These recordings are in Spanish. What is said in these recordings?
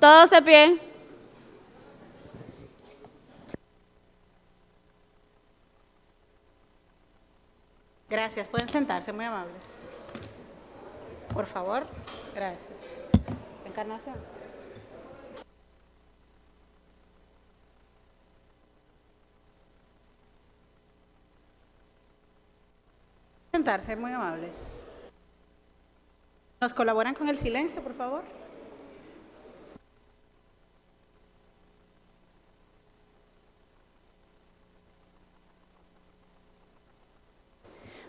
Todos de pie. Gracias. Pueden sentarse, muy amables. Por favor. Gracias. Encarnación. Sentarse, muy amables. ¿Nos colaboran con el silencio, por favor?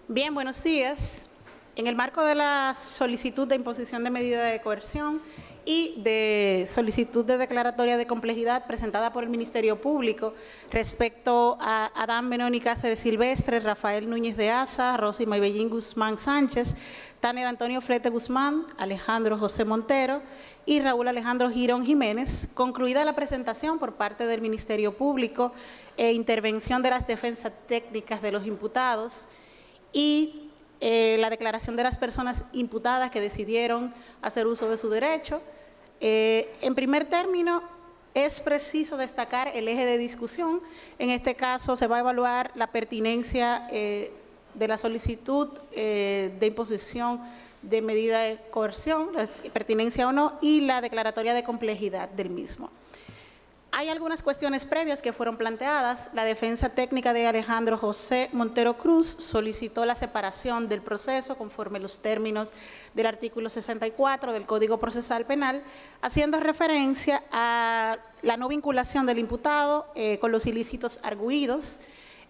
Bien, buenos días. En el marco de la solicitud de imposición de medida de coerción y de solicitud de declaratoria de complejidad presentada por el Ministerio Público respecto a Adán Benoni Cáceres Silvestre, Rafael Núñez de Asa, Rosy Maybellín Guzmán Sánchez, Tanner Antonio Flete Guzmán, Alejandro José Montero y Raúl Alejandro Girón Jiménez, concluida la presentación por parte del Ministerio Público e intervención de las defensas técnicas de los imputados y la declaración de las personas imputadas que decidieron hacer uso de su derecho. En primer término, es preciso destacar el eje de discusión. En este caso, se va a evaluar la pertinencia de la solicitud de imposición de medida de coerción, la pertinencia o no, y la declaratoria de complejidad del mismo. Hay algunas cuestiones previas que fueron planteadas. La defensa técnica de Alejandro José Montero Cruz solicitó la separación del proceso conforme los términos del artículo 64 del Código Procesal Penal, haciendo referencia a la no vinculación del imputado con los ilícitos arguidos,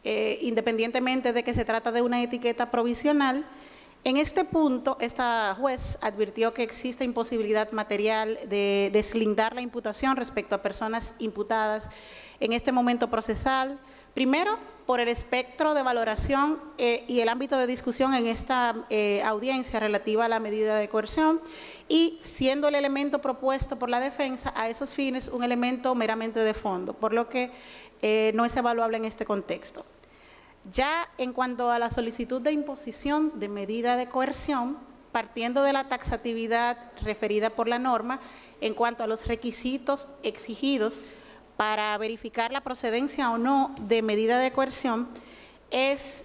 independientemente de que se trata de una etiqueta provisional. En este punto, esta juez advirtió que existe imposibilidad material de deslindar la imputación respecto a personas imputadas en este momento procesal, primero por el espectro de valoración y el ámbito de discusión en esta audiencia relativa a la medida de coerción, y siendo el elemento propuesto por la defensa a esos fines un elemento meramente de fondo, por lo que no es evaluable en este contexto. Ya en cuanto a la solicitud de imposición de medida de coerción, partiendo de la taxatividad referida por la norma en cuanto a los requisitos exigidos para verificar la procedencia o no de medida de coerción, es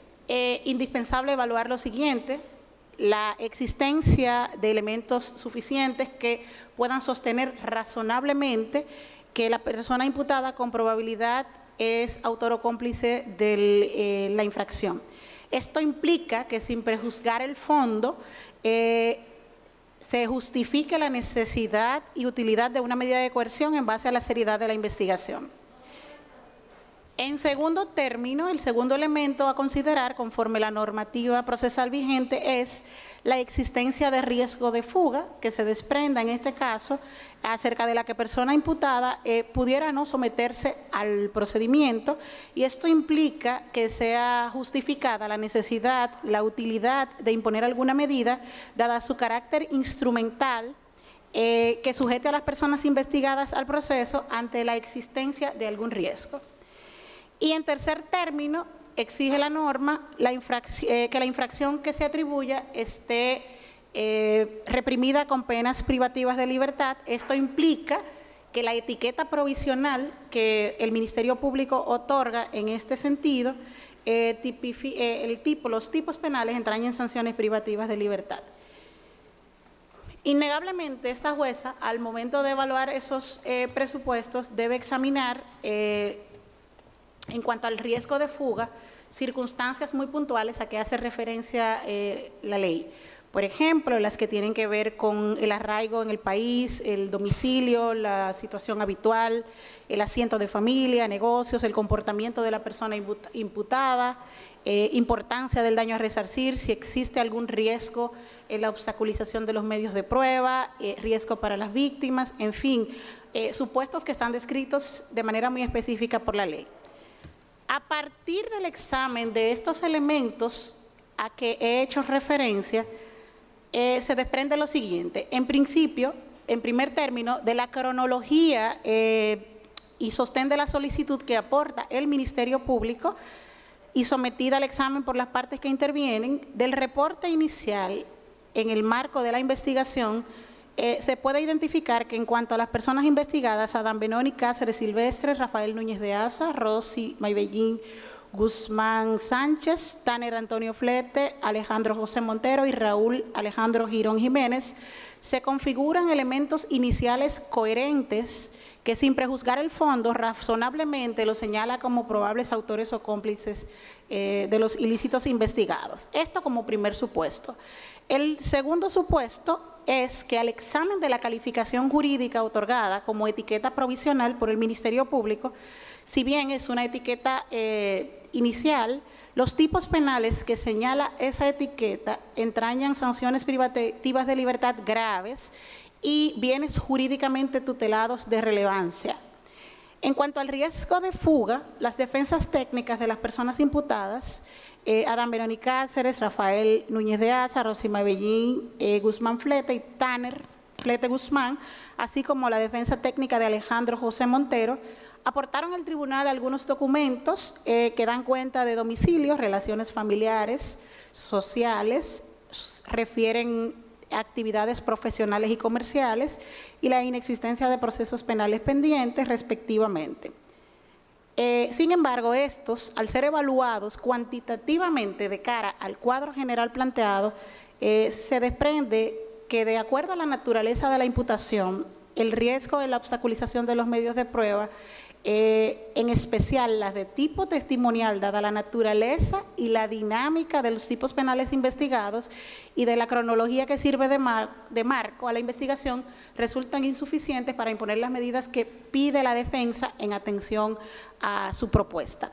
indispensable evaluar lo siguiente: la existencia de elementos suficientes que puedan sostener razonablemente que la persona imputada con probabilidad es autor o cómplice de la infracción. Esto implica que, sin prejuzgar el fondo, se justifique la necesidad y utilidad de una medida de coerción en base a la seriedad de la investigación. En segundo término, el segundo elemento a considerar conforme la normativa procesal vigente es la existencia de riesgo de fuga que se desprenda en este caso acerca de la que persona imputada pudiera no someterse al procedimiento, y esto implica que sea justificada la necesidad, la utilidad de imponer alguna medida dada su carácter instrumental que sujete a las personas investigadas al proceso ante la existencia de algún riesgo. Y en tercer término, exige la norma que la infracción que se atribuya esté reprimida con penas privativas de libertad. Esto implica que la etiqueta provisional que el Ministerio Público otorga en este sentido, los tipos penales entrañan sanciones privativas de libertad. Innegablemente, esta jueza, al momento de evaluar esos presupuestos, debe examinar en cuanto al riesgo de fuga, circunstancias muy puntuales a que hace referencia la ley. Por ejemplo, las que tienen que ver con el arraigo en el país, el domicilio, la situación habitual, el asiento de familia, negocios, el comportamiento de la persona imputada, importancia del daño a resarcir, si existe algún riesgo en la obstaculización de los medios de prueba, riesgo para las víctimas, en fin, supuestos que están descritos de manera muy específica por la ley. A partir del examen de estos elementos a que he hecho referencia, se desprende lo siguiente. En principio, en primer término, de la cronología y sostén de la solicitud que aporta el Ministerio Público y sometida al examen por las partes que intervienen, del reporte inicial en el marco de la investigación se puede identificar que en cuanto a las personas investigadas, Adán Benoni Cáceres Silvestre, Rafael Núñez de Asa, Rosy Maybellín Guzmán Sánchez, Tanner Antonio Flete, Alejandro José Montero y Raúl Alejandro Girón Jiménez, se configuran elementos iniciales coherentes que, sin prejuzgar el fondo, razonablemente lo señala como probables autores o cómplices de los ilícitos investigados. Esto como primer supuesto. El segundo supuesto es que al examen de la calificación jurídica otorgada como etiqueta provisional por el Ministerio Público, si bien es una etiqueta inicial, los tipos penales que señala esa etiqueta entrañan sanciones privativas de libertad graves y bienes jurídicamente tutelados de relevancia. En cuanto al riesgo de fuga, las defensas técnicas de las personas imputadas, Adán Benoni Cáceres, Rafael Núñez de Asa, Rosy Maybellín Guzmán Flete y Tanner Flete Guzmán, así como la defensa técnica de Alejandro José Montero, aportaron al tribunal algunos documentos que dan cuenta de domicilios, relaciones familiares, sociales, refieren actividades profesionales y comerciales y la inexistencia de procesos penales pendientes, respectivamente. Sin embargo, estos, al ser evaluados cuantitativamente de cara al cuadro general planteado, se desprende que, de acuerdo a la naturaleza de la imputación, el riesgo de la obstaculización de los medios de prueba, en especial las de tipo testimonial, dada la naturaleza y la dinámica de los tipos penales investigados y de la cronología que sirve de marco a la investigación, resultan insuficientes para imponer las medidas que pide la defensa en atención a su propuesta.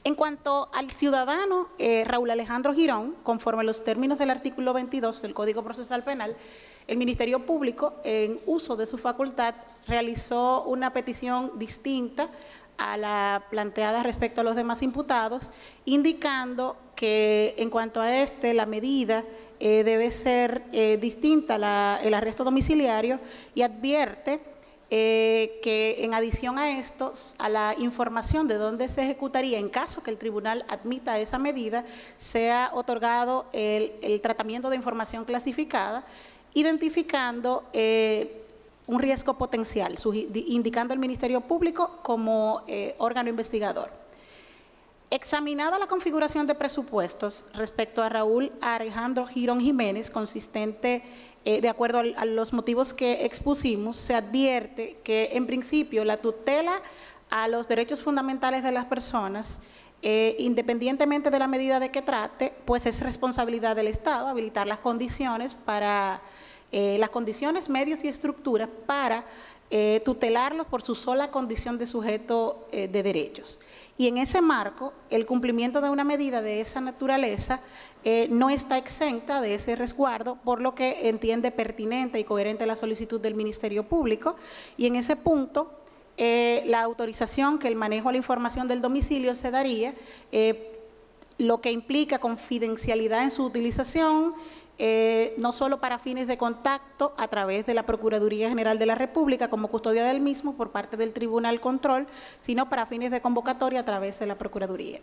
En cuanto al ciudadano Raúl Alejandro Girón, conforme a los términos del artículo 22 del Código Procesal Penal, el Ministerio Público, en uso de su facultad, realizó una petición distinta a la planteada respecto a los demás imputados, indicando que en cuanto a la medida debe ser distinta el arresto domiciliario, y advierte que en adición a esto, a la información de dónde se ejecutaría en caso que el tribunal admita esa medida, sea otorgado el tratamiento de información clasificada, identificando un riesgo potencial, indicando al Ministerio Público como órgano investigador. Examinada la configuración de presupuestos respecto a Raúl Alejandro Girón Jiménez, consistente de acuerdo a los motivos que expusimos, se advierte que, en principio, la tutela a los derechos fundamentales de las personas, independientemente de la medida de que trate, pues es responsabilidad del Estado habilitar las condiciones medios y estructuras para tutelarlos por su sola condición de sujeto de derechos. Y en ese marco, el cumplimiento de una medida de esa naturaleza no está exenta de ese resguardo, por lo que entiende pertinente y coherente la solicitud del Ministerio Público. Y en ese punto, la autorización que el manejo a la información del domicilio se daría, lo que implica confidencialidad en su utilización, no solo para fines de contacto a través de la Procuraduría General de la República como custodia del mismo por parte del Tribunal Control, sino para fines de convocatoria a través de la Procuraduría.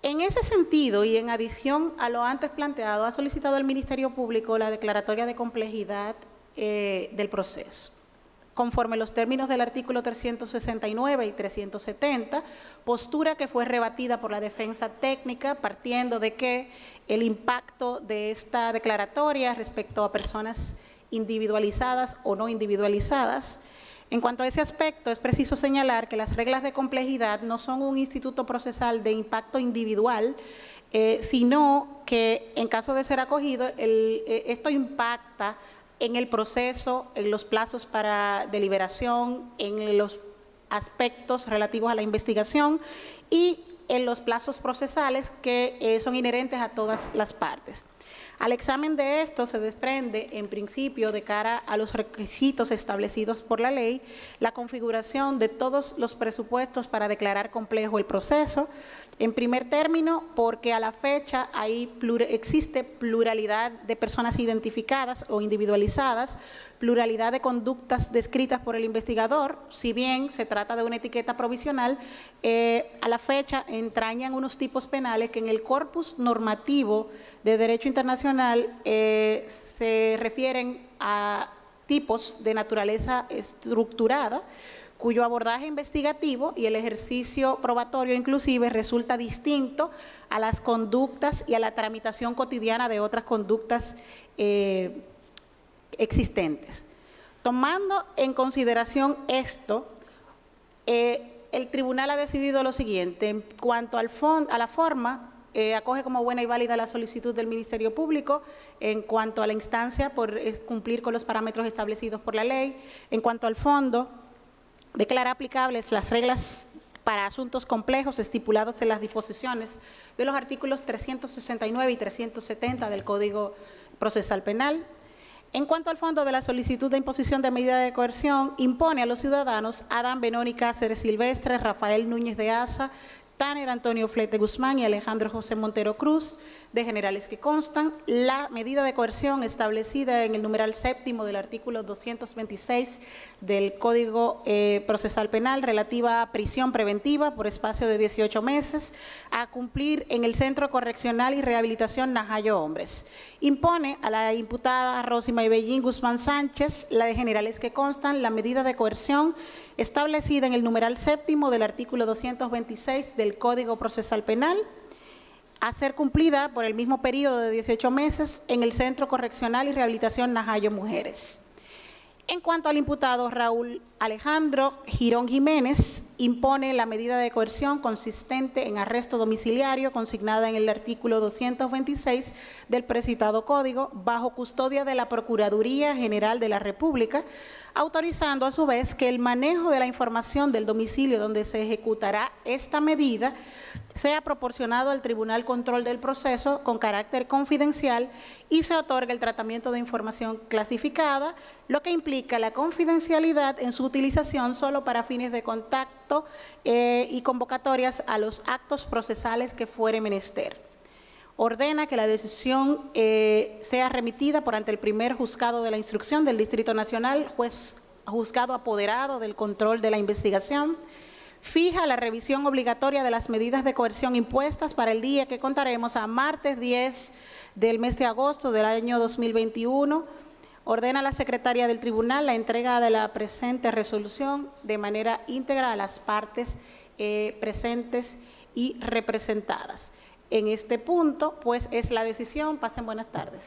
En ese sentido, y en adición a lo antes planteado, ha solicitado el Ministerio Público la declaratoria de complejidad del proceso, conforme los términos del artículo 369 y 370, postura que fue rebatida por la defensa técnica, partiendo de que el impacto de esta declaratoria respecto a personas individualizadas o no individualizadas. En cuanto a ese aspecto, es preciso señalar que las reglas de complejidad no son un instituto procesal de impacto individual, sino que, en caso de ser acogido, esto impacta en el proceso, en los plazos para deliberación, en los aspectos relativos a la investigación y en los plazos procesales que son inherentes a todas las partes. Al examen de esto se desprende, en principio, de cara a los requisitos establecidos por la ley, la configuración de todos los presupuestos para declarar complejo el proceso. En primer término, porque a la fecha existe pluralidad de personas identificadas o individualizadas, pluralidad de conductas descritas por el investigador, si bien se trata de una etiqueta provisional, a la fecha entrañan unos tipos penales que en el corpus normativo de derecho internacional se refieren a tipos de naturaleza estructurada, cuyo abordaje investigativo y el ejercicio probatorio inclusive resulta distinto a las conductas y a la tramitación cotidiana de otras conductas existentes. Tomando en consideración esto, el tribunal ha decidido lo siguiente: en cuanto a la forma, acoge como buena y válida la solicitud del Ministerio Público en cuanto a la instancia por cumplir con los parámetros establecidos por la ley. En cuanto al fondo, declara aplicables las reglas para asuntos complejos estipulados en las disposiciones de los artículos 369 y 370 del Código Procesal Penal. En cuanto al fondo de la solicitud de imposición de medida de coerción, impone a los ciudadanos Adán Benoni Cáceres Silvestre, Rafael Núñez de Asa, Tanner Antonio Flete Guzmán y Alejandro José Montero Cruz, de generales que constan, la medida de coerción establecida en el numeral séptimo del artículo 226 del Código Procesal Penal relativa a prisión preventiva por espacio de 18 meses a cumplir en el Centro Correccional y Rehabilitación Najayo Hombres. Impone a la imputada Rosy Maybellín Guzmán Sánchez, la de generales que constan, la medida de coerción establecida en el numeral séptimo del artículo 226 del Código Procesal Penal, a ser cumplida por el mismo periodo de 18 meses en el Centro Correccional y Rehabilitación Najayo Mujeres. En cuanto al imputado Raúl Alejandro Girón Jiménez, impone la medida de coerción consistente en arresto domiciliario consignada en el artículo 226 del precitado Código, bajo custodia de la Procuraduría General de la República, autorizando a su vez que el manejo de la información del domicilio donde se ejecutará esta medida sea proporcionado al Tribunal Control del Proceso con carácter confidencial y se otorga el tratamiento de información clasificada, lo que implica la confidencialidad en su utilización solo para fines de contacto y convocatorias a los actos procesales que fuere menester. Ordena que la decisión sea remitida por ante el primer juzgado de la instrucción del Distrito Nacional, juzgado apoderado del control de la investigación. Fija la revisión obligatoria de las medidas de coerción impuestas para el día que contaremos a martes 10 del mes de agosto del año 2021. Ordena a la secretaria del tribunal la entrega de la presente resolución de manera íntegra a las partes presentes y representadas. En este punto, pues, es la decisión. Pasen buenas tardes.